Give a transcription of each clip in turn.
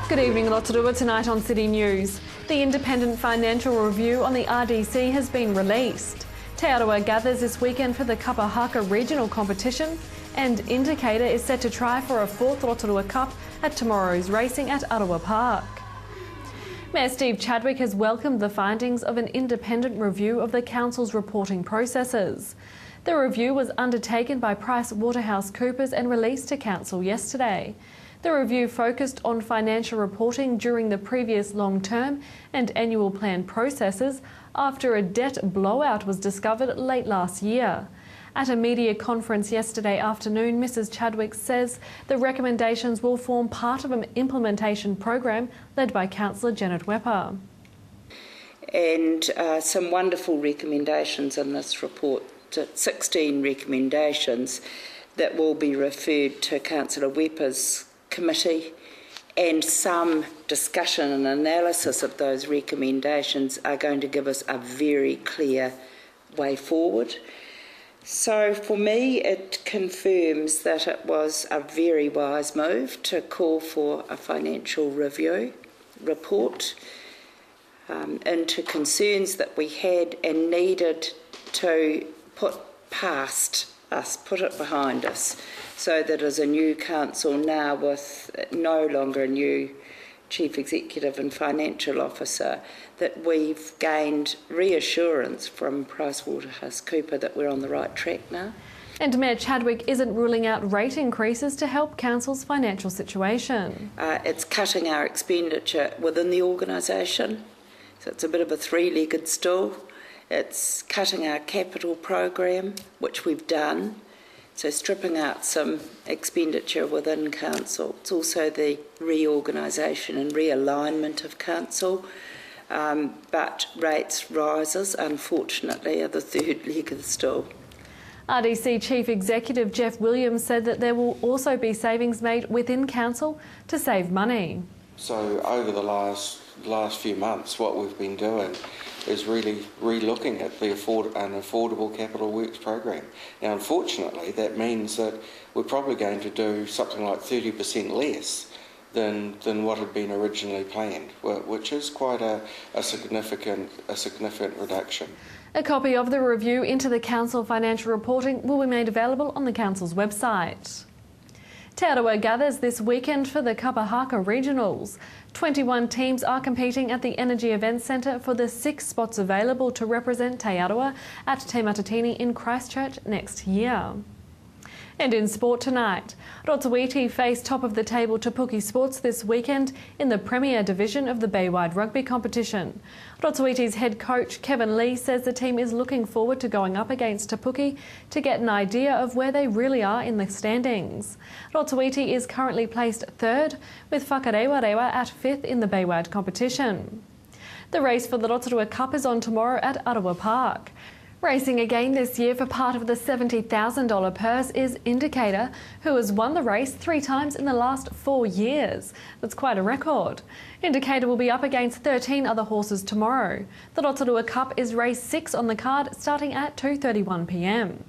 Good evening, Rotorua. Tonight on City News. The independent financial review on the RDC has been released. Te Arawa gathers this weekend for the Kapahaka regional competition, and Indicator is set to try for a fourth Rotorua Cup at tomorrow's racing at Rotorua Park. Mayor Steve Chadwick has welcomed the findings of an independent review of the council's reporting processes. The review was undertaken by PricewaterhouseCoopers and released to council yesterday. The review focused on financial reporting during the previous long-term and annual plan processes after a debt blowout was discovered late last year. At a media conference yesterday afternoon, Mrs Chadwick says the recommendations will form part of an implementation program led by Councillor Janet Wepper. And some wonderful recommendations in this report, 16 recommendations that will be referred to Councillor Wepper's committee, and some discussion and analysis of those recommendations are going to give us a very clear way forward. So for me, it confirms that it was a very wise move to call for a financial review report into concerns that we had and needed to put past us, put it behind us, so that as a new council now with no longer a new Chief Executive and Financial Officer, that we've gained reassurance from PricewaterhouseCoopers that we're on the right track now. And Mayor Chadwick isn't ruling out rate increases to help council's financial situation. It's cutting our expenditure within the organisation, so it's a bit of a three-legged stool. It's cutting our capital program, which we've done, so stripping out some expenditure within council. It's also the reorganisation and realignment of council, but rates rises, unfortunately, are the third leg of the stool. RDC Chief Executive Jeff Williams said that there will also be savings made within council to save money. So over the last few months, what we've been doing is really re-looking at an affordable capital works program. Now, unfortunately, that means that we're probably going to do something like 30% less than what had been originally planned, which is quite a significant reduction. A copy of the review into the council financial reporting will be made available on the council's website. Te Arawa gathers this weekend for the Kapahaka Regionals. 21 teams are competing at the Energy Events Centre for the 6 spots available to represent Te Arawa at Te Matatini in Christchurch next year. And in sport tonight, Rotorua face top-of-the-table Te Puke Sports this weekend in the Premier Division of the Baywide Rugby competition. Rotorua's head coach Kevin Lee says the team is looking forward to going up against Te Puke to get an idea of where they really are in the standings. Rotorua is currently placed 3rd, with Whakarewarewa at 5th in the Baywide competition. The race for the Rotorua Cup is on tomorrow at Rotorua Park. Racing again this year for part of the $70,000 purse is Indicator, who has won the race 3 times in the last 4 years. That's quite a record. Indicator will be up against 13 other horses tomorrow. The Rotorua Cup is race 6 on the card, starting at 2:31 p.m.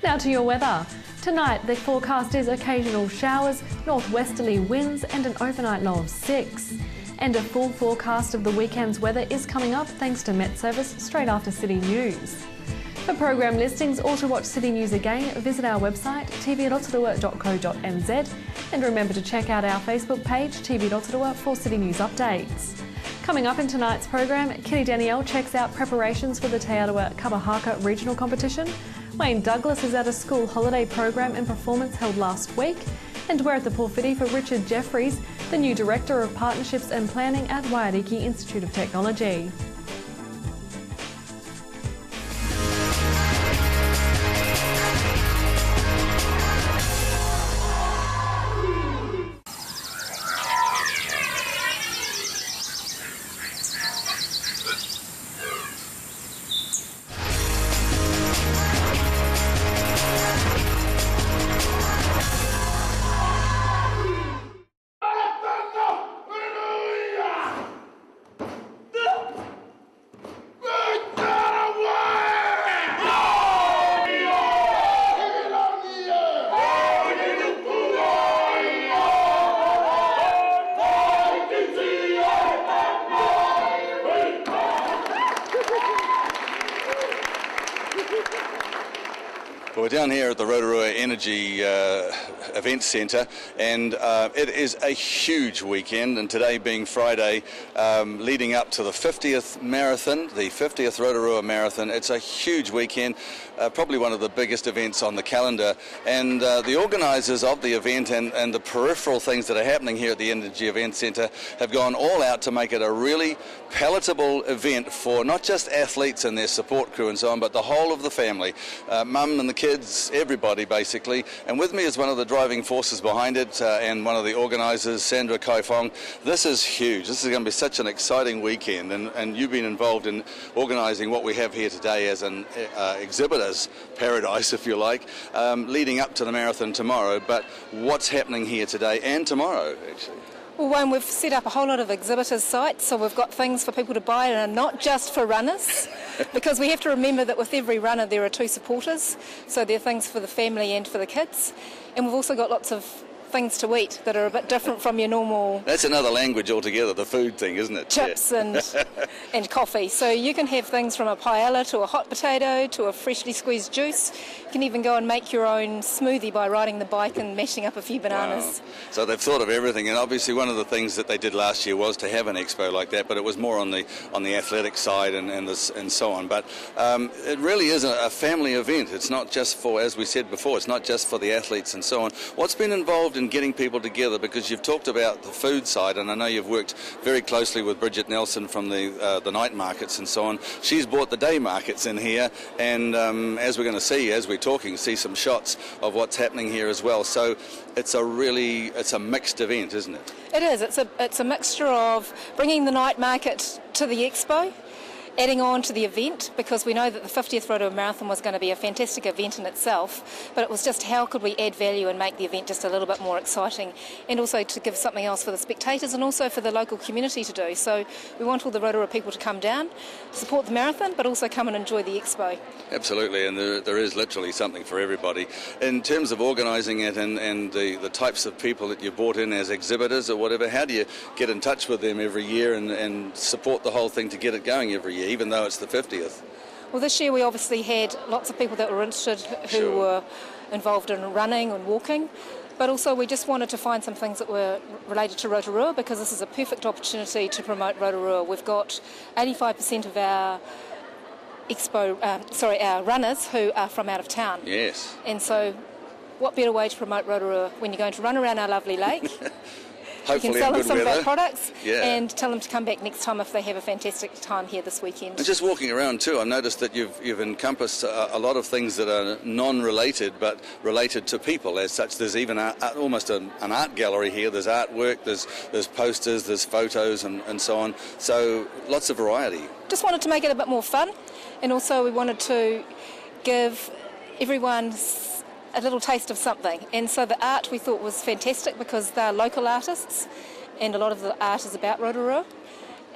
Now to your weather. Tonight, the forecast is occasional showers, northwesterly winds and an overnight low of 6. And a full forecast of the weekend's weather is coming up thanks to Met Service straight after City News. For program listings or to watch City News again, visit our website tvrotorua.co.nz, and remember to check out our Facebook page TV Rotorua for City News updates. Coming up in tonight's program, Kitty Danielle checks out preparations for the Te Arawa Kapahaka regional competition. Wayne Douglas is at a school holiday program and performance held last week. And we're at the Porphyry for Richard Jeffries, the new Director of Partnerships and Planning at Waiariki Institute of Technology. down here at the Rotorua Energy Event Centre, and it is a huge weekend, and today being Friday, leading up to the 50th marathon, the 50th Rotorua Marathon. It's a huge weekend, probably one of the biggest events on the calendar, and the organisers of the event and the peripheral things that are happening here at the Energy Event Centre have gone all out to make it a really palatable event for not just athletes and their support crew and so on, but the whole of the family, mum and the kids, everybody basically. And with me is one of the driving forces behind it and one of the organisers, Sandra Kaifong. This is huge. This is going to be such an exciting weekend, and you've been involved in organising what we have here today as an exhibitor's paradise, if you like, leading up to the marathon tomorrow. But what's happening here today and tomorrow, actually? Well, one, we've set up a whole lot of exhibitors' sites, so we've got things for people to buy and are not just for runners, because we have to remember that with every runner there are two supporters, so there are things for the family and for the kids. And we've also got lots of things to eat that are a bit different from your normal... That's another language altogether, the food thing, isn't it? Chips and coffee. So you can have things from a paella to a hot potato to a freshly squeezed juice. You can even go and make your own smoothie by riding the bike and mashing up a few bananas. Wow. So they've thought of everything, and obviously one of the things that they did last year was to have an expo like that, but it was more on the athletic side and so on. But it really is a family event. It's not just for, as we said before, it's not just for the athletes and so on. What's been involved in getting people together? Because you've talked about the food side, and I know you've worked very closely with Bridget Nelson from the night markets and so on. She's brought the day markets in here, and as we're going to see, as we're talking, see some shots of what's happening here as well. So it's a mixed event, isn't it? It is. It's a mixture of bringing the night market to the expo, adding on to the event, because we know that the 50th Rotorua Marathon was going to be a fantastic event in itself, but it was just how could we add value and make the event just a little bit more exciting, and also to give something else for the spectators and also for the local community to do. So we want all the Rotorua people to come down, support the marathon, but also come and enjoy the expo. Absolutely, and there is literally something for everybody. In terms of organising it and the types of people that you brought in as exhibitors or whatever, how do you get in touch with them every year and support the whole thing to get it going every year, even though it's the 50th? Well, this year we obviously had lots of people that were interested who were involved in running and walking, but also we just wanted to find some things that were related to Rotorua, because this is a perfect opportunity to promote Rotorua. We've got 85% of our our runners who are from out of town. Yes. And so what better way to promote Rotorua when you're going to run around our lovely lake? You can sell them some of our products and tell them to come back next time if they have a fantastic time here this weekend. And just walking around too, I've noticed that you've encompassed a lot of things that are non-related but related to people as such. There's even almost an art gallery here. There's artwork, there's posters, there's photos and so on. So lots of variety. Just wanted to make it a bit more fun, and also we wanted to give everyone a little taste of something. And so the art we thought was fantastic because they're local artists and a lot of the art is about Rotorua,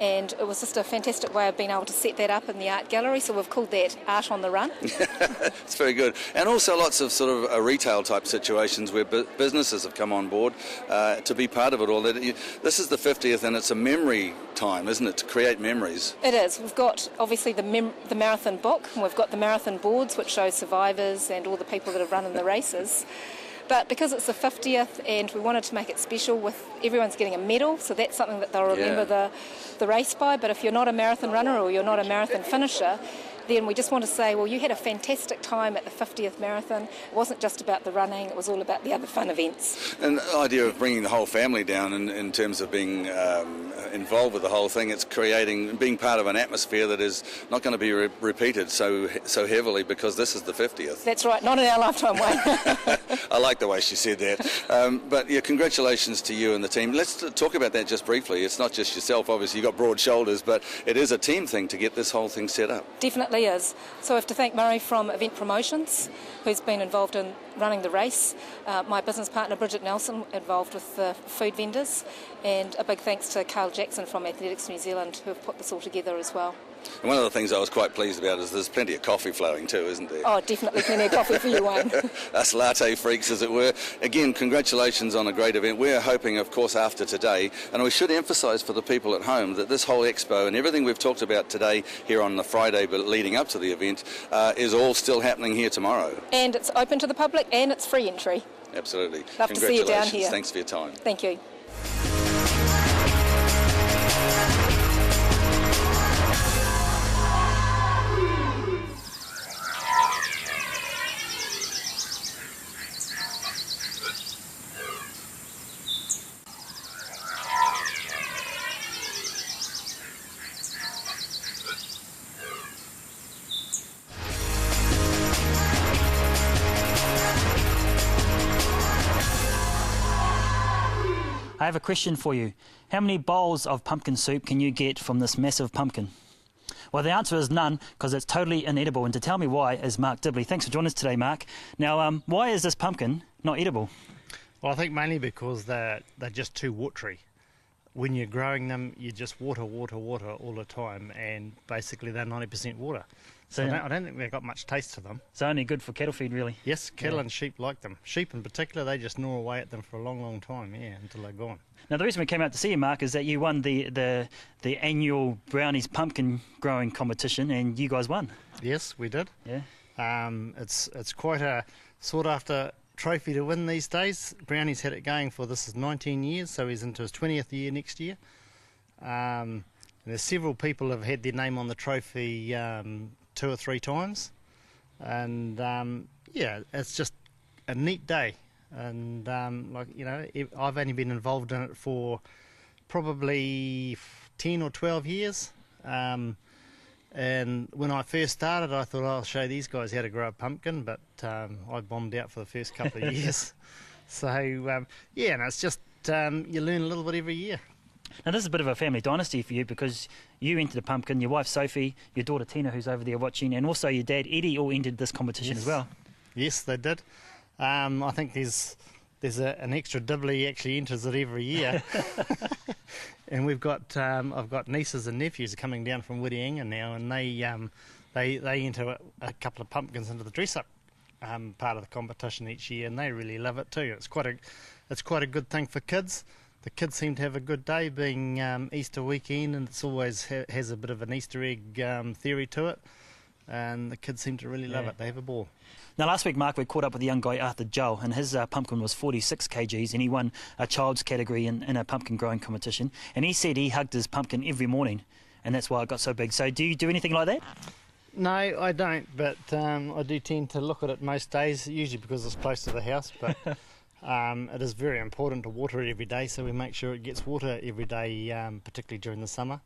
and it was just a fantastic way of being able to set that up in the art gallery, so we've called that Art on the Run. It's very good. And also lots of sort of retail type situations where businesses have come on board to be part of it all. This is the 50th and it's a memory time, isn't it, to create memories? It is. We've got obviously the marathon book, and we've got the marathon boards which show survivors and all the people that have run in the races. But because it's the 50th and we wanted to make it special, with everyone's getting a medal, so that's something that they'll remember the race by. But if you're not a marathon runner or you're not a marathon finisher, then we just want to say, well, you had a fantastic time at the 50th marathon. It wasn't just about the running, it was all about the other fun events. And the idea of bringing the whole family down in terms of being involved with the whole thing, it's being part of an atmosphere that is not going to be repeated so heavily, because this is the 50th. That's right, not in our lifetime way. I like the way she said that. But yeah, congratulations to you and the team. Let's talk about that just briefly. It's not just yourself, obviously, you've got broad shoulders, but it is a team thing to get this whole thing set up. Definitely is. So I have to thank Murray from Event Promotions, who's been involved in running the race, my business partner Bridget Nelson involved with the food vendors, and a big thanks to Carl Jackson from Athletics New Zealand, who have put this all together as well. And one of the things I was quite pleased about is there's plenty of coffee flowing too, isn't there? Oh, definitely plenty of coffee for you, Wayne. Us latte freaks, as it were. Again, congratulations on a great event. We're hoping, of course, after today, and we should emphasise for the people at home that this whole expo and everything we've talked about today here on the Friday but leading up to the event is all still happening here tomorrow. And it's open to the public and it's free entry. Absolutely. Love to see you down here. Thanks for your time. Thank you. I have a question for you. How many bowls of pumpkin soup can you get from this massive pumpkin? Well, the answer is none, because it's totally inedible. And to tell me why is Mark Dibley. Thanks for joining us today, Mark. Now, why is this pumpkin not edible? Well, I think mainly because they're just too watery. When you're growing them, you just water all the time, and basically they're 90% water. So I don't think they've got much taste to them. It's only good for cattle feed, really. Yes, cattle and sheep like them. Sheep in particular, they just gnaw away at them for a long, long time, until they're gone. Now, the reason we came out to see you, Mark, is that you won the annual Brownies pumpkin growing competition, and you guys won. Yes, we did. Yeah. It's quite a sought-after trophy to win these days. Brownie's had it going for, this is 19 years, so he's into his 20th year next year. And there's several people have had their name on the trophy 2 or 3 times, and it's just a neat day. And I've only been involved in it for probably 10 or 12 years. And when I first started, I thought I'll show these guys how to grow a pumpkin, but I bombed out for the first couple of years. So and it's just you learn a little bit every year. Now, this is a bit of a family dynasty for you, because you entered the pumpkin, your wife Sophie, your daughter Tina, who's over there watching, and also your dad Eddie all entered this competition as well. Yes, they did. I think there's an extra Dibley actually enters it every year. And we've got I've got nieces and nephews coming down from Whitianga now, and they enter a couple of pumpkins into the dress-up part of the competition each year, and they really love it too. It's quite a good thing for kids. The kids seem to have a good day, being Easter weekend, and it's always has a bit of an Easter egg theory to it, and the kids seem to really love it. They have a ball. Now, last week, Mark, we caught up with a young guy, Arthur Joel, and his pumpkin was 46 kgs, and he won a child's category in a pumpkin growing competition, and he said he hugged his pumpkin every morning, and that's why it got so big. So do you do anything like that? No, I don't, but I do tend to look at it most days, usually because it's close to the house, but it is very important to water it every day, so we make sure it gets water every day, particularly during the summer,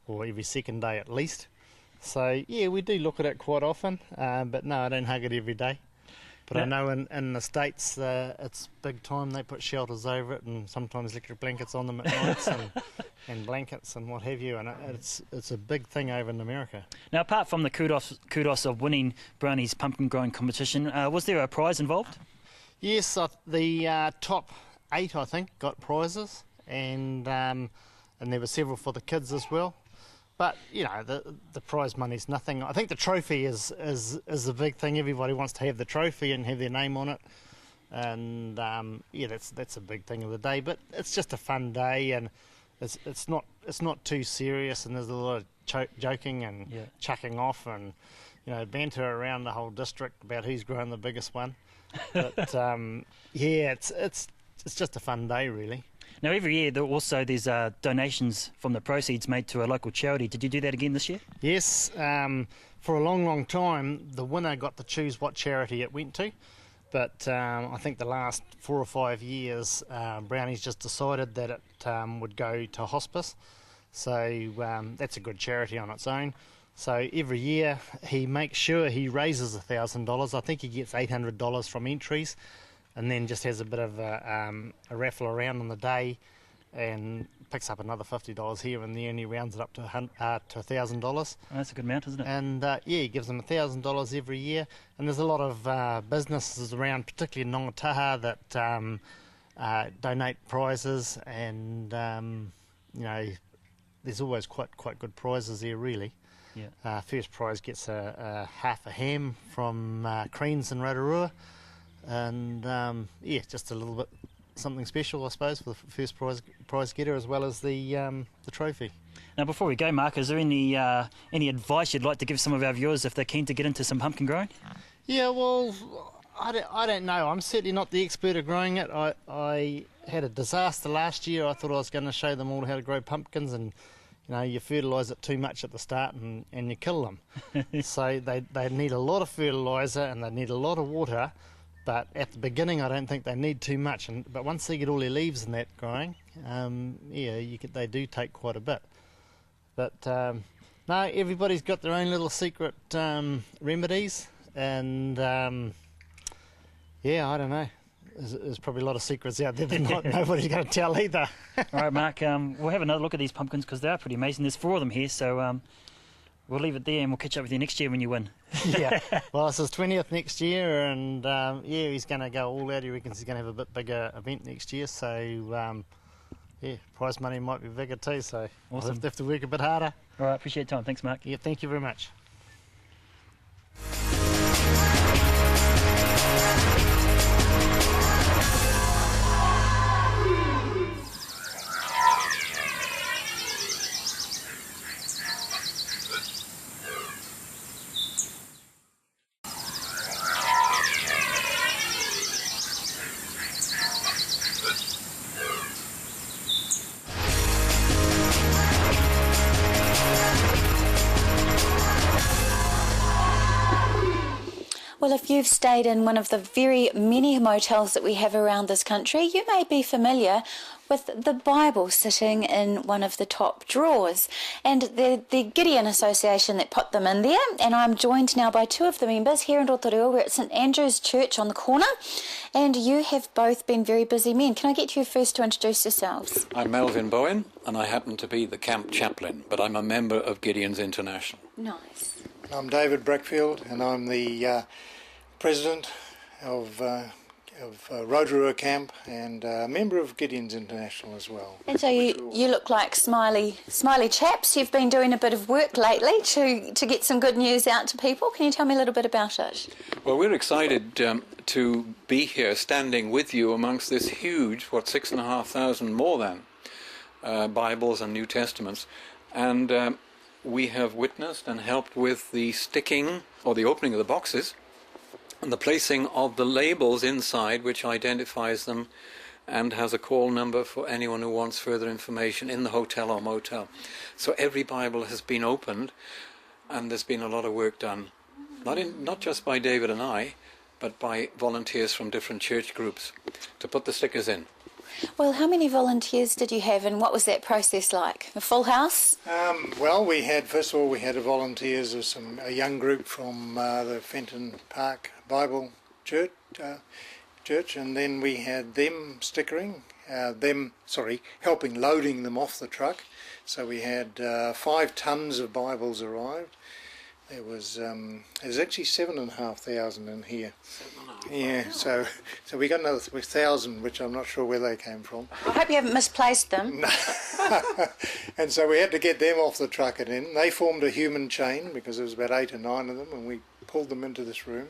or every second day at least. So, yeah, we do look at it quite often, but no, I don't hug it every day. But I know in the States, it's big time. They put shelters over it, and sometimes electric blankets on them at nights, and blankets and what have you, and it's a big thing over in America. Now, apart from the kudos of winning Brownie's pumpkin growing competition, was there a prize involved? Yes, the top 8, I think, got prizes, and there were several for the kids as well. But the prize money's nothing. I think the trophy is the big thing. Everybody wants to have the trophy and have their name on it, and that's a big thing of the day. But it's just a fun day, and it's not too serious. And there's a lot of joking and chucking off, and banter around the whole district about who's grown the biggest one. But it's just a fun day, really. Now, every year there's donations from the proceeds made to a local charity. Did you do that again this year? Yes. For a long, long time, the winner got to choose what charity it went to. But I think the last 4 or 5 years, Brownie's just decided that it would go to hospice. So that's a good charity on its own. So every year he makes sure he raises $1,000. I think he gets $800 from entries, and then just has a bit of a raffle around on the day and picks up another $50 here and there, and he rounds it up to $1,000. Oh, that's a good amount, isn't it? And he gives them $1,000 every year. And there's a lot of businesses around, particularly in Ngongataha, that donate prizes, and there's always quite good prizes there, really. Yeah. First prize gets a half a ham from Creans in Rotorua, and just a little bit something special, I suppose, for the first prize getter, as well as the trophy. Now, before we go, Mark, is there any advice you'd like to give some of our viewers if they're keen to get into some pumpkin growing? Yeah, well, I don't know. I'm certainly not the expert at growing it. I had a disaster last year. I thought I was going to show them all how to grow pumpkins, and you fertilise it too much at the start and you kill them. So they need a lot of fertiliser and they need a lot of water, but at the beginning I don't think they need too much. But once they get all their leaves and that growing, they do take quite a bit. But no, everybody's got their own little secret remedies, and I don't know. There's probably a lot of secrets out there that nobody's going to tell either. All right, Mark, we'll have another look at these pumpkins because they are pretty amazing. There's 4 of them here, so we'll leave it there and we'll catch up with you next year when you win. Yeah, well, it's his 20th next year, and he's going to go all out. He reckons he's going to have a bit bigger event next year, so prize money might be bigger too, so awesome. I'll have to work a bit harder. All right, appreciate your time. Thanks, Mark. Yeah, thank you very much. Well, if you've stayed in one of the very many motels that we have around this country, you may be familiar with the Bible sitting in one of the top drawers. And the Gideon Association that put them in there, and I'm joined now by 2 of the members here in Rotorua. We're at St Andrew's Church on the corner, and you have both been very busy men. Can I get you first to introduce yourselves? I'm Melvin Bowen, and I happen to be the camp chaplain, but I'm a member of Gideon's International. Nice. I'm David Brackfield, and I'm the president of Rotorua Camp and a member of Gideon's International as well. And so you look like smiley chaps. You've been doing a bit of work lately to get some good news out to people. Can you tell me a little bit about it? Well, we're excited to be here standing with you amongst this huge, 6,500 more than, Bibles and New Testaments. And we have witnessed and helped with the sticking or the opening of the boxes and the placing of the labels inside, which identifies them and has a call number for anyone who wants further information in the hotel or motel. So every Bible has been opened, and there's been a lot of work done, not just by David and I, but by volunteers from different church groups to put the stickers in. Well, how many volunteers did you have, and what was that process like? A full house? Well, first of all, we had volunteers of a young group from the Fenton Park Bible Church, and then we had them stickering, helping loading them off the truck. So we had 5 tons of Bibles arrived. There's actually 7,500 in here. 7,500. Yeah, so we got another 1,000, which I'm not sure where they came from. I hope you haven't misplaced them. And so we had to get them off the truck and in. They formed a human chain because there was about 8 or 9 of them, and we pulled them into this room.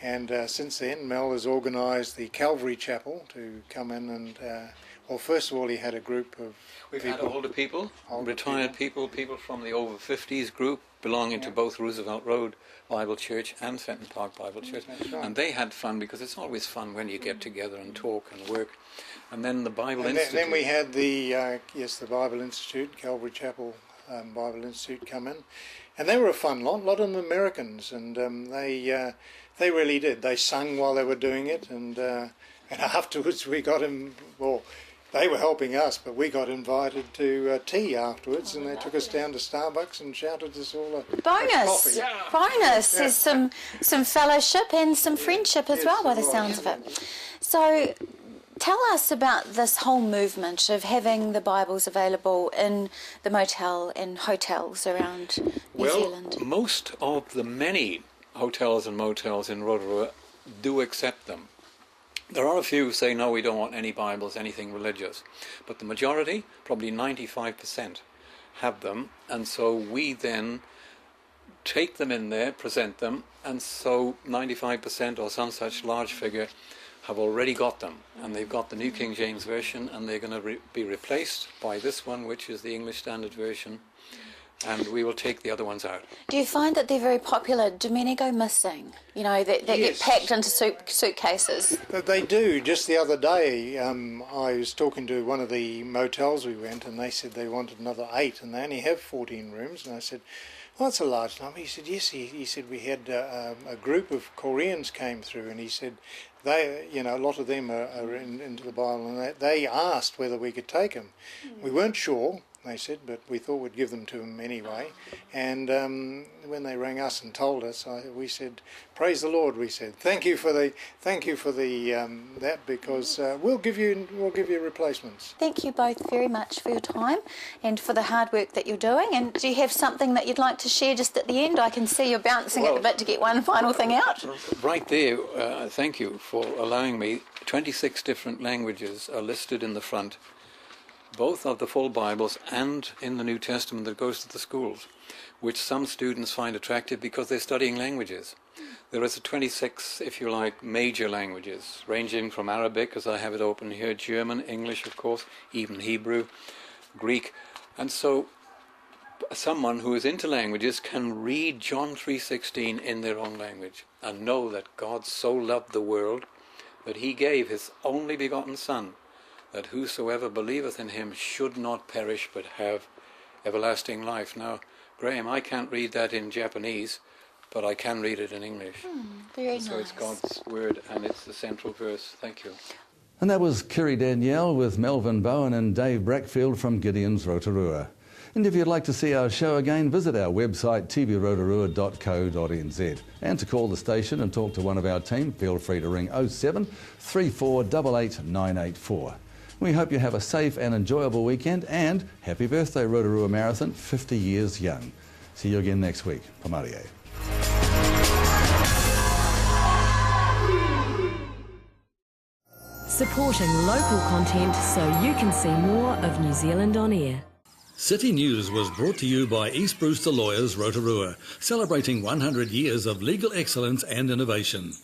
And since then, Mel has organised the Calvary Chapel to come in and, first of all, he had a group of We've had older people, retired people from the over 50s group belonging to both Roosevelt Road Bible Church and Fenton Park Bible Church. Right. And they had fun because it's always fun when you get together and talk and work. And then the Bible Institute. Then we had the Bible Institute, Calvary Chapel Bible Institute come in. And they were a fun lot of them Americans, and they really did. They sung while they were doing it, and afterwards we got him. Well, they were helping us, but we got invited to tea afterwards, and they took us down to Starbucks and shouted us all a bonus. Yeah. Bonus. Yeah. There's some fellowship and some friendship as well, by the sounds of it. So, tell us about this whole movement of having the Bibles available in the motel and hotels around New Zealand. Well, most of the many hotels and motels in Rotorua do accept them. There are a few who say, no, we don't want any Bibles, anything religious. But the majority, probably 95%, have them. And so we then take them in there, present them, and so 95% or some such large figure have already got them, and they've got the New King James Version, and they're going to be replaced by this one, which is the English Standard Version, and we will take the other ones out. Do you find that they're very popular? Do many go missing? You know, that Yes. get packed into suitcases? They do. Just the other day, I was talking to one of the motels we went, and they said they wanted another 8, and they only have 14 rooms, and I said, well, that's a large number. He said, yes. He said, we had a group of Koreans came through, and he said, they, you know, a lot of them are into the Bible, and they asked whether we could take them. We weren't sure, they said, but we thought we'd give them to them anyway. And when they rang us and told us, we said, "Praise the Lord." We said, "Thank you for the that, because we'll give you replacements." Thank you both very much for your time and for the hard work that you're doing. And do you have something that you'd like to share just at the end? I can see you're bouncing at the bit to get one final thing out. Right there, thank you for allowing me. 26 different languages are listed in the front, both of the full Bibles and in the New Testament that goes to the schools, which some students find attractive because they're studying languages. There is 26, if you like, major languages, ranging from Arabic, as I have it open here, German, English, of course, even Hebrew, Greek. And so someone who is into languages can read John 3:16 in their own language and know that God so loved the world that he gave his only begotten Son, that whosoever believeth in him should not perish but have everlasting life. Now, Graham, I can't read that in Japanese, but I can read it in English. Very So nice. it's God's word, and it's the central verse. Thank you. And that was Kiri Danielle with Melvin Bowen and Dave Brackfield from Gideon's Rotorua. And if you'd like to see our show again, visit our website tvrotorua.co.nz. And to call the station and talk to one of our team, feel free to ring 07 3488 984. We hope you have a safe and enjoyable weekend, and happy birthday Rotorua Marathon, 50 years young. See you again next week. Pamarie. Supporting local content so you can see more of New Zealand on air. City News was brought to you by East Brewster Lawyers Rotorua, celebrating 100 years of legal excellence and innovation.